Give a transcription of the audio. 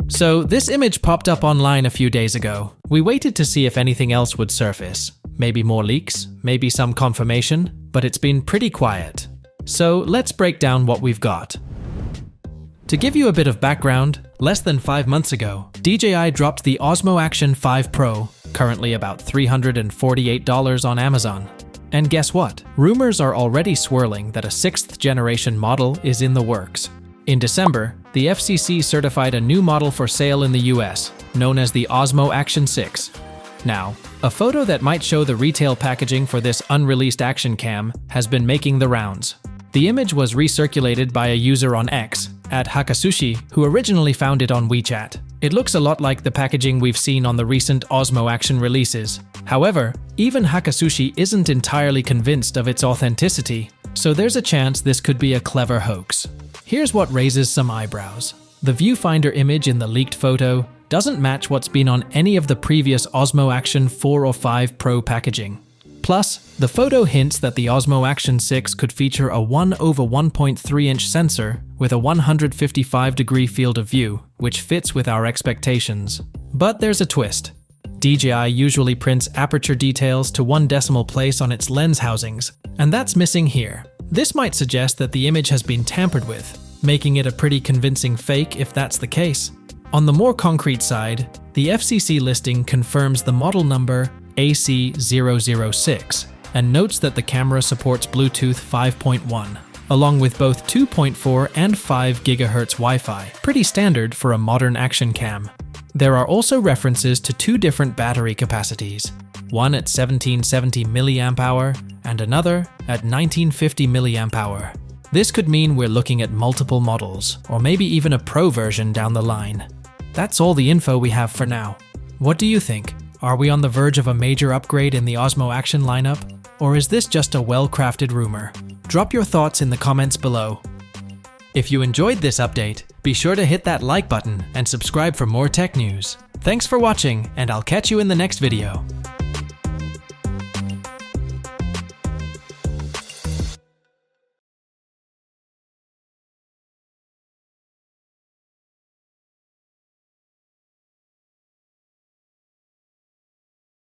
So this image popped up online a few days ago. We waited to see if anything else would surface. Maybe more leaks, maybe some confirmation, but it's been pretty quiet. So let's break down what we've got. To give you a bit of background, less than 5 months ago, DJI dropped the Osmo Action 5 Pro, currently about $348 on Amazon. And guess what? Rumors are already swirling that a 6th generation model is in the works. In December, the FCC certified a new model for sale in the US, known as the Osmo Action 6. Now, a photo that might show the retail packaging for this unreleased action cam has been making the rounds. The image was recirculated by a user on X, @Hakasushi, who originally found it on WeChat. It looks a lot like the packaging we've seen on the recent Osmo Action releases. However, even Hakasushi isn't entirely convinced of its authenticity, so there's a chance this could be a clever hoax. Here's what raises some eyebrows. The viewfinder image in the leaked photo doesn't match what's been on any of the previous Osmo Action 4 or 5 Pro packaging. Plus, the photo hints that the Osmo Action 6 could feature a 1/1.3-inch sensor with a 155-degree field of view, which fits with our expectations. But there's a twist. DJI usually prints aperture details to 1 decimal place on its lens housings, and that's missing here. This might suggest that the image has been tampered with, making it a pretty convincing fake if that's the case. On the more concrete side, the FCC listing confirms the model number AC006 and notes that the camera supports Bluetooth 5.1, along with both 2.4 and 5 GHz Wi-Fi, pretty standard for a modern action cam. There are also references to 2 different battery capacities, one at 1770 mAh and another at 1950 mAh. This could mean we're looking at multiple models, or maybe even a Pro version down the line. That's all the info we have for now. What do you think? Are we on the verge of a major upgrade in the Osmo Action lineup? Or is this just a well-crafted rumor? Drop your thoughts in the comments below. If you enjoyed this update, be sure to hit that like button and subscribe for more tech news. Thanks for watching, and I'll catch you in the next video.